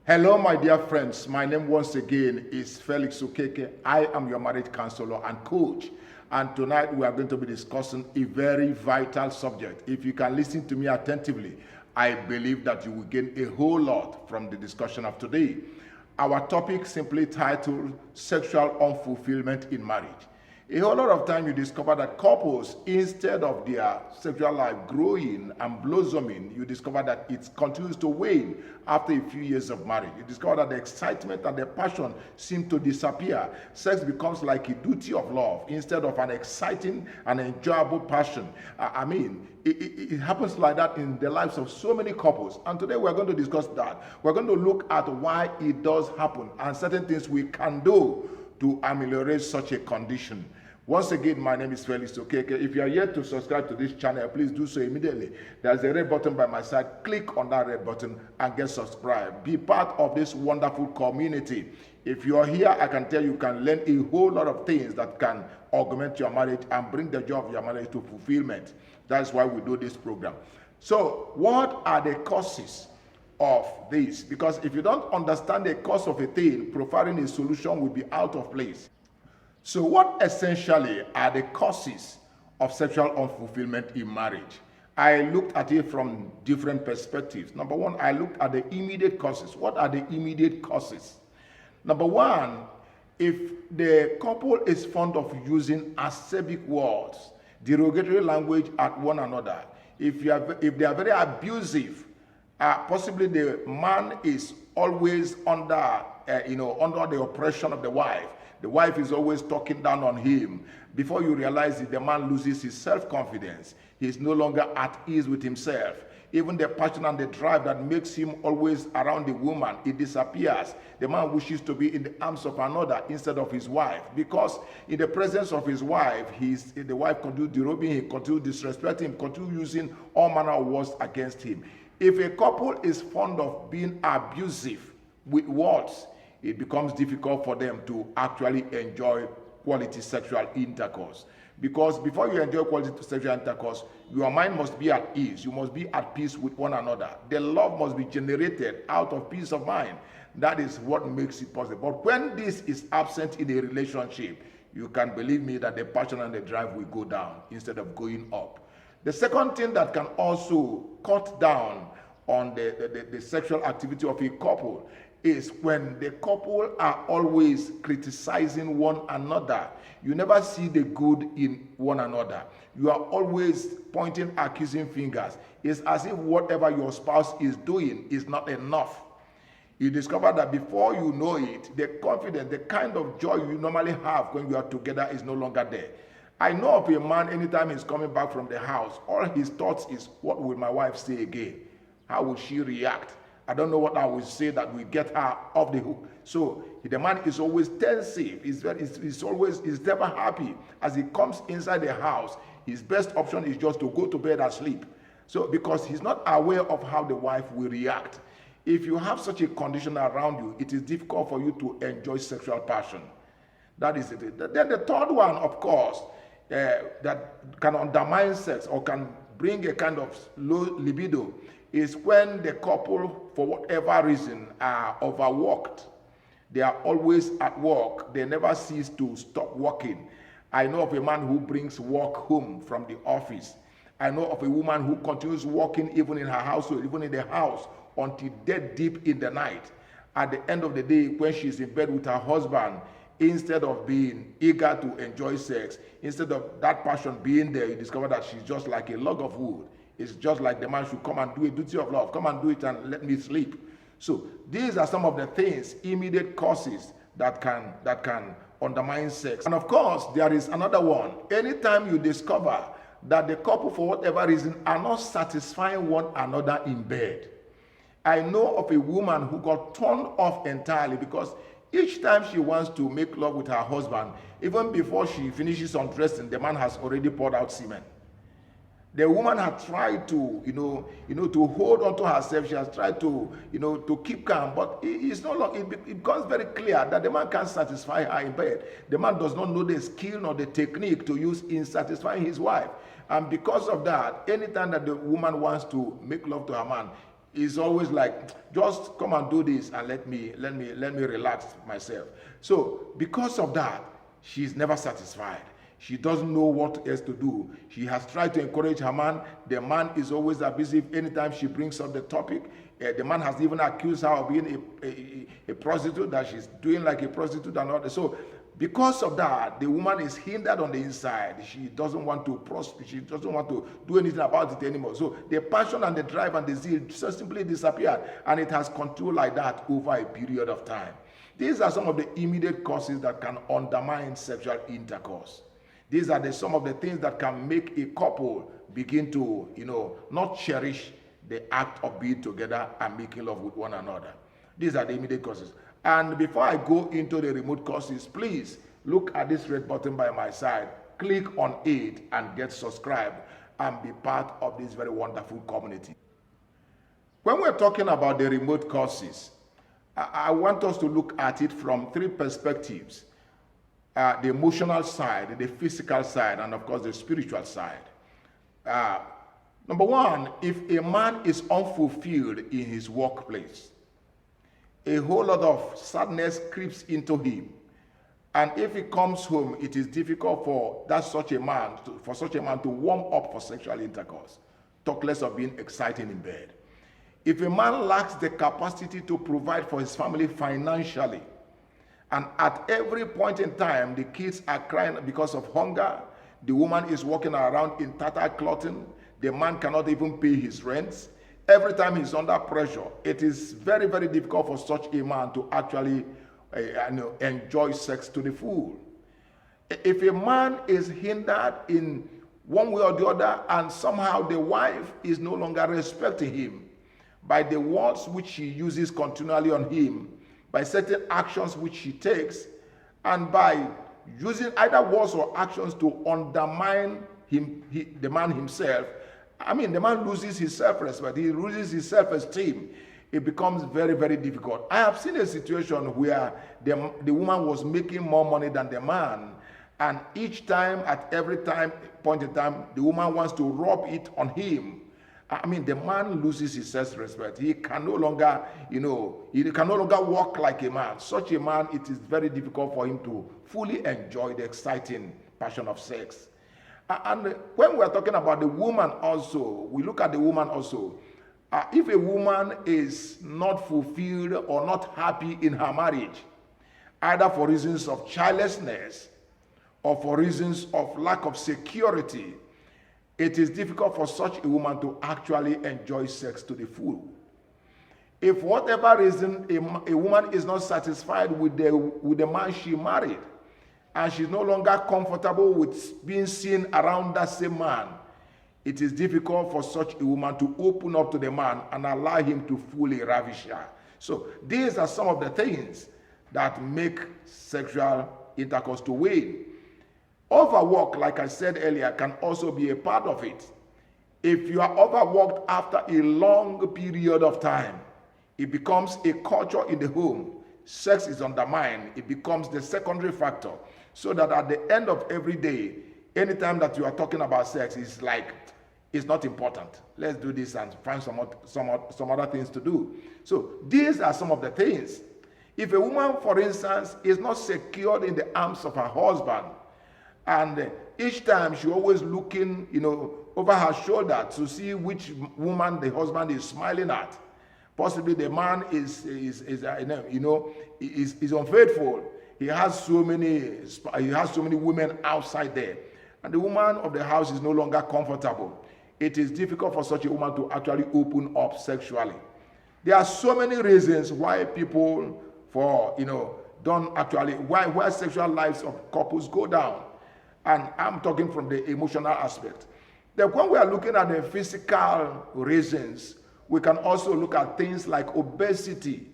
Hello, my dear friends. My name once again is Felix Okeke. I am your marriage counselor and coach. And tonight we are going to be discussing a very vital subject. If you can listen to me attentively, I believe that you will gain a whole lot from the discussion of today. Our topic simply titled Sexual Unfulfillment in Marriage. A whole lot of time you discover that couples, instead of their sexual life growing and blossoming, you discover that it continues to wane after a few years of marriage. You discover that the excitement and the passion seem to disappear. Sex becomes like a duty of love instead of an exciting and enjoyable passion. It happens like that in the lives of so many couples. And today we're going to discuss that. We're going to look at why it does happen and certain things we can do to ameliorate such a condition. Once again, my name is Felix Okeke. If you are yet to subscribe to this channel, please do so immediately. There's a red button by my side. Click on that red button and get subscribed. Be part of this wonderful community. If you are here, I can tell you can learn a whole lot of things that can augment your marriage and bring the joy of your marriage to fulfillment. That's why we do this program. So, what are the causes of this? Because if you don't understand the cause of a thing, providing a solution will be out of place. So what essentially are the causes of sexual unfulfillment in marriage? I looked at it from different perspectives. Number one, I looked at the immediate causes. What are the immediate causes? Number one, if the couple is fond of using acerbic words, derogatory language at one another, if they are very abusive, possibly the man is always under the oppression of the wife. The wife is always talking down on him. Before you realize it, the man loses his self-confidence. He is no longer at ease with himself. Even the passion and the drive that makes him always around the woman, it disappears. The man wishes to be in the arms of another instead of his wife, because in the presence of his wife, the wife continues derobing him, continues disrespecting him, continues using all manner of words against him. If a couple is fond of being abusive with words, it becomes difficult for them to actually enjoy quality sexual intercourse. Because before you enjoy quality sexual intercourse, your mind must be at ease. You must be at peace with one another. The love must be generated out of peace of mind. That is what makes it possible. But when this is absent in a relationship, you can believe me that the passion and the drive will go down instead of going up. The second thing that can also cut down on the sexual activity of a couple is when the couple are always criticizing one another. You never see the good in one another. You are always pointing accusing fingers. It's as if whatever your spouse is doing is not enough. You discover that before you know it, the confidence, the kind of joy you normally have when you are together is no longer there. I know of a man, anytime he's coming back from the house, all his thoughts is, what will my wife say again? How will she react? I don't know what I will say that will get her off the hook. So the man is always tensive. He's never happy. As he comes inside the house, his best option is just to go to bed and sleep. So because he's not aware of how the wife will react. If you have such a condition around you, it is difficult for you to enjoy sexual passion. That is it. Then the third one, of course, that can undermine sex or can bring a kind of low libido is when the couple, for whatever reason, are overworked. They are always at work. They never cease to stop working. I know of a man who brings work home from the office. I know of a woman who continues working even in her household, even in the house, until dead deep in the night. At the end of the day, when she's in bed with her husband, instead of being eager to enjoy sex, instead of that passion being there, you discover that she's just like a log of wood. It's just like the man should come and do a duty of love. Come and do it and let me sleep. So these are some of the things, immediate causes that can undermine sex. And of course, there is another one. Anytime you discover that the couple, for whatever reason, are not satisfying one another in bed. I know of a woman who got turned off entirely because each time she wants to make love with her husband, even before she finishes undressing, the man has already poured out semen. The woman had tried to, to hold on to herself. She has tried to, to keep calm. But it's no longer, it becomes very clear that the man can't satisfy her in bed. The man does not know the skill nor the technique to use in satisfying his wife. And because of that, anytime that the woman wants to make love to her man, is always like, just come and do this and let me relax myself. So because of that, she's never satisfied. She doesn't know what else to do. She has tried to encourage her man. The man is always abusive. Anytime she brings up the topic, the man has even accused her of being a prostitute, that she's doing like a prostitute and all that. So because of that, the woman is hindered on the inside. She doesn't want to She doesn't want to do anything about it anymore. So the passion and the drive and the zeal just simply disappeared, and it has continued like that over a period of time. These are some of the immediate causes that can undermine sexual intercourse. These are some of the things that can make a couple begin to, not cherish the act of being together and making love with one another. These are the immediate causes. And before I go into the remote causes, please look at this red button by my side, click on it and get subscribed and be part of this very wonderful community. When we're talking about the remote causes, I want us to look at it from three perspectives. The emotional side, the physical side, and of course the spiritual side. Number one, if a man is unfulfilled in his workplace, a whole lot of sadness creeps into him. And if he comes home, it is difficult for such a man to warm up for sexual intercourse, talk less of being exciting in bed. If a man lacks the capacity to provide for his family financially, and at every point in time, the kids are crying because of hunger, the woman is walking around in tattered clothing, the man cannot even pay his rents, every time he's under pressure, it is very, very difficult for such a man to actually enjoy sex to the full. If a man is hindered in one way or the other, and somehow the wife is no longer respecting him by the words which she uses continually on him, by certain actions which she takes, and by using either words or actions to undermine the man himself, the man loses his self-respect, he loses his self-esteem. It becomes very, very difficult. I have seen a situation where the woman was making more money than the man, and each time, at every point in time, the woman wants to rub it on him. The man loses his self-respect. He can no longer, walk like a man. Such a man, it is very difficult for him to fully enjoy the exciting passion of sex. And when we're talking about the woman also, we look at the woman also. If a woman is not fulfilled or not happy in her marriage, either for reasons of childlessness or for reasons of lack of security, it is difficult for such a woman to actually enjoy sex to the full. If for whatever reason a woman is not satisfied with the man she married, and she's no longer comfortable with being seen around that same man, it is difficult for such a woman to open up to the man and allow him to fully ravish her. So these are some of the things that make sexual intercourse to wane. Overwork, like I said earlier, can also be a part of it. If you are overworked after a long period of time, it becomes a culture in the home. Sex is undermined. It becomes the secondary factor. So that at the end of every day, anytime that you are talking about sex, it's like, it's not important. Let's do this and find some other things to do. So these are some of the things. If a woman, for instance, is not secured in the arms of her husband, and each time she always looking, over her shoulder to see which woman the husband is smiling at, possibly the man is unfaithful. He has so many women outside there, and the woman of the house is no longer comfortable. It is difficult for such a woman to actually open up sexually. There are so many reasons why people why sexual lives of couples go down. And I'm talking from the emotional aspect. Then when we are looking at the physical reasons, we can also look at things like obesity.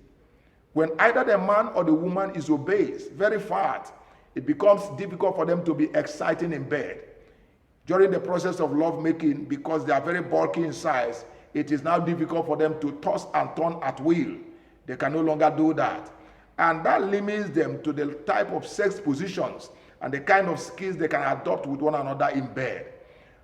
When either the man or the woman is obese, very fat, it becomes difficult for them to be exciting in bed. During the process of lovemaking, because they are very bulky in size, it is now difficult for them to toss and turn at will. They can no longer do that. And that limits them to the type of sex positions and the kind of skills they can adopt with one another in bed.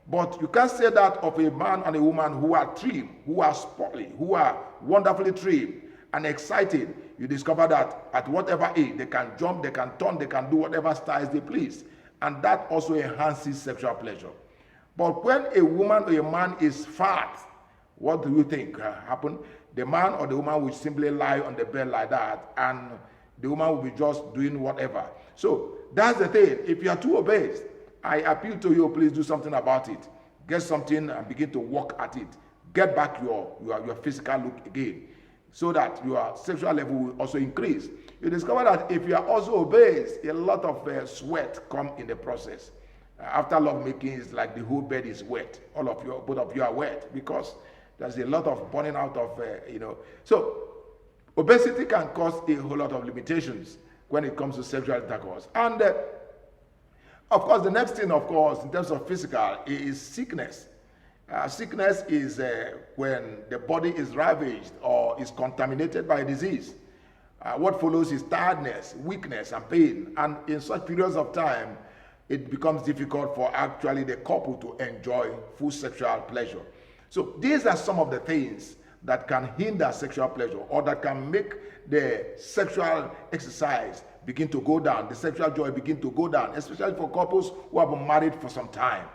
But you can't say that of a man and a woman who are trim, who are sporty, who are wonderfully trim and excited. You discover that at whatever age, they can jump, they can turn, they can do whatever styles they please. And that also enhances sexual pleasure. But when a woman or a man is fat, what do you think happen? The man or the woman will simply lie on the bed like that, and the woman will be just doing whatever. So that's the thing. If you are too obese, I appeal to you, please do something about it. Get something and begin to work at it. Get back your physical look again, so that your sexual level will also increase. You discover that if you are also obese, a lot of sweat come in the process. After love making, it's like the whole bed is wet. Both of you are wet because there's a lot of burning out of, So obesity can cause a whole lot of limitations when it comes to sexual intercourse. And of course, the next thing, of course, in terms of physical, is sickness. Sickness is when the body is ravaged or is contaminated by a disease. What follows is tiredness, weakness, and pain. And in such periods of time, it becomes difficult for actually the couple to enjoy full sexual pleasure. So these are some of the things that can hinder sexual pleasure, or that can make the sexual exercise begin to go down, the sexual joy begin to go down, especially for couples who have been married for some time.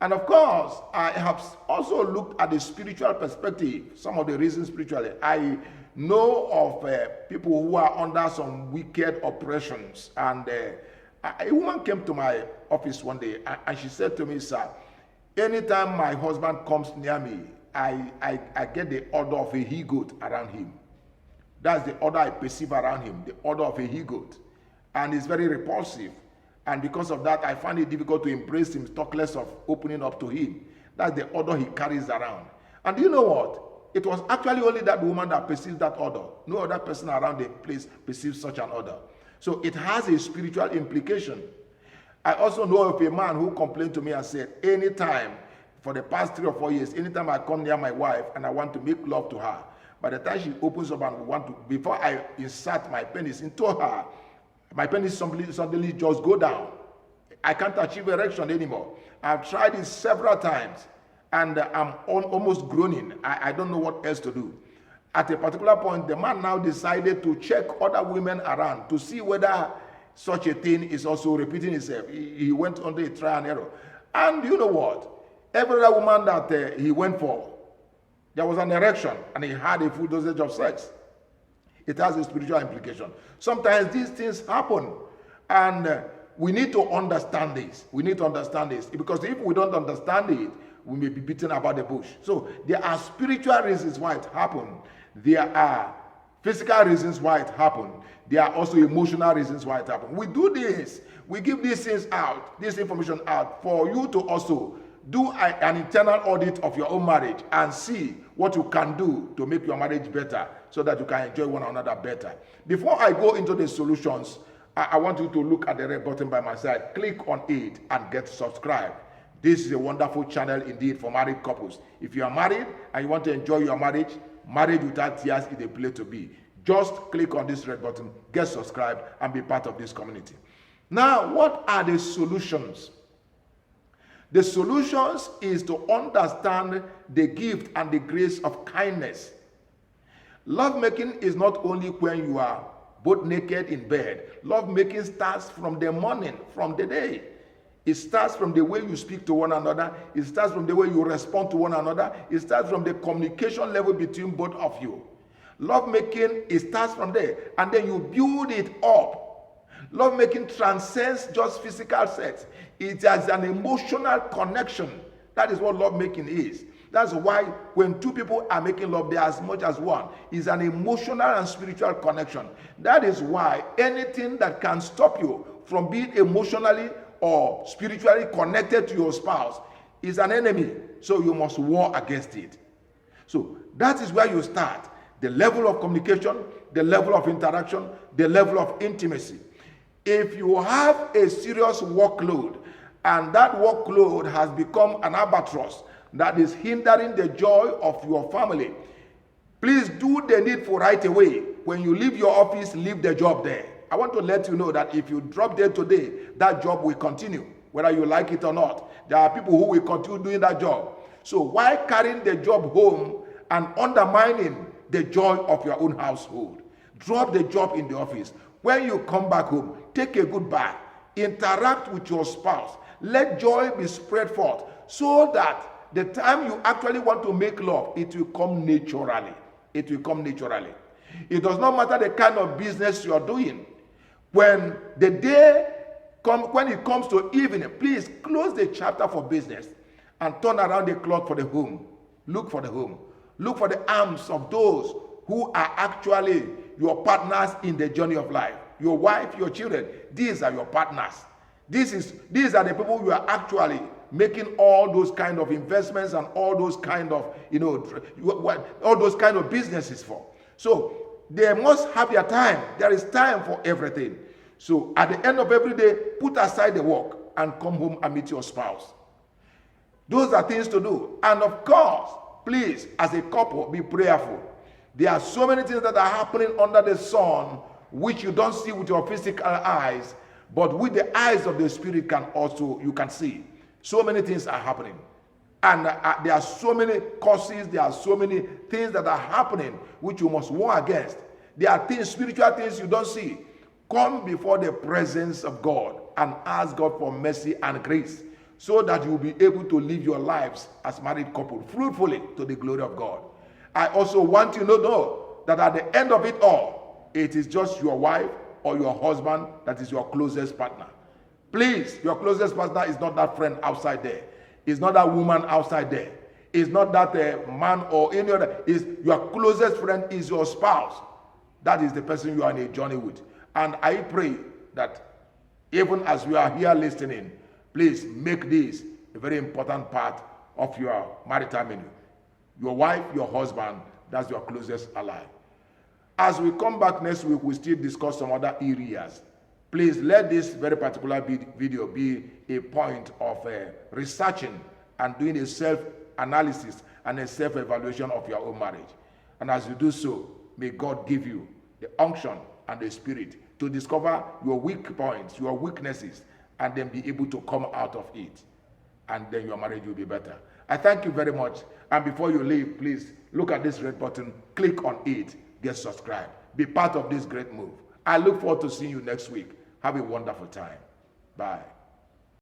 And of course, I have also looked at the spiritual perspective, some of the reasons spiritually. I know of people who are under some wicked oppressions, and a woman came to my office one day and she said to me, "Sir, anytime my husband comes near me, I get the odor of a he-goat around him. That's the odor I perceive around him, the odor of a he-goat. And it's very repulsive. And because of that, I find it difficult to embrace him, talk less of opening up to him. That's the odor he carries around." And do you know what? It was actually only that woman that perceives that odor. No other person around the place perceives such an odor. So it has a spiritual implication. I also know of a man who complained to me and said, anytime, for the past 3 or 4 years, anytime I come near my wife and I want to make love to her, by the time she opens up and want to, before I insert my penis into her, my penis suddenly just go down. I can't achieve erection anymore. I've tried it several times, and I'm almost groaning. I don't know what else to do. At a particular point, the man now decided to check other women around to see whether such a thing is also repeating itself. He went under a trial and error. And you know what? Every other woman that he went for, there was an erection, and he had a full dosage of sex. It has a spiritual implication. Sometimes these things happen, and we need to understand this. We need to understand this, because if we don't understand it, we may be beaten about the bush. So there are spiritual reasons why it happened. There are physical reasons why it happened. There are also emotional reasons why it happened. We do this. We give these things out, this information out, for you to also do an internal audit of your own marriage and see what you can do to make your marriage better, so that you can enjoy one another better. Before I go into the solutions, I want you to look at the red button by my side. Click on it and get subscribed. This is a wonderful channel indeed for married couples. If you are married and you want to enjoy your marriage, Marriage Without Tears is a place to be. Just click on this red button, get subscribed, and be part of this community. Now, what are the solutions? The solutions is to understand the gift and the grace of kindness. Lovemaking is not only when you are both naked in bed. Lovemaking starts from the morning, from the day. It starts from the way you speak to one another. It starts from the way you respond to one another. It starts from the communication level between both of you. Lovemaking, it starts from there, and then you build it up. Lovemaking transcends just physical sex. It has an emotional connection. That is what lovemaking is. That's why when two people are making love, they are as much as one. It's an emotional and spiritual connection. That is why anything that can stop you from being emotionally or spiritually connected to your spouse is an enemy. So you must war against it. So that is where you start. The level of communication, the level of interaction, the level of intimacy. If you have a serious workload, and that workload has become an albatross that is hindering the joy of your family, please do the needful right away. When you leave your office, leave the job there. I want to let you know that if you drop there today, that job will continue. whether you like it or not. There are people who will continue doing that job. So why carrying the job home and undermining the joy of your own household? Drop the job in the office. When you come back home, take a good bath. Interact with your spouse. Let joy be spread forth so that the time you actually want to make love, it will come naturally. It will come naturally. It does not matter the kind of business you are doing. When the day when it comes to evening, please close the chapter for business and turn around the clock for the home. Look for the home. Look for the arms of those who are actually your partners in the journey of life. Your wife, your children, these are your partners. These are the people you are actually making all those kind of investments and all those kind of, all those kind of businesses for. So they must have their time. There is time for everything. So at the end of every day, put aside the work and come home and meet your spouse. Those are things to do. And of course, please, as a couple, be prayerful. There are so many things that are happening under the sun which you don't see with your physical eyes, but with the eyes of the Spirit you can see. So many things are happening. And there are so many causes, there are so many things that are happening which you must war against. There are things, spiritual things you don't see. Come before the presence of God and ask God for mercy and grace so that you will be able to live your lives as married couple fruitfully to the glory of God. I also want you to know that at the end of it all, it is just your wife or your husband that is your closest partner. Please, your closest partner is not that friend outside there. It's not that woman outside there. It's not that man or any other. It's your closest friend is your spouse. That is the person you are in a journey with. And I pray that even as we are here listening, please make this a very important part of your marital menu. Your wife, your husband, that's your closest ally. As we come back next week, we'll still discuss some other areas. Please let this very particular video be a point of researching and doing a self-analysis and a self-evaluation of your own marriage. And as you do so, may God give you the unction and the spirit to discover your weak points, your weaknesses, and then be able to come out of it. And then your marriage will be better. I thank you very much. And before you leave, please look at this red button, click on it, get subscribed. Be part of this great move. I look forward to seeing you next week. Have a wonderful time. Bye.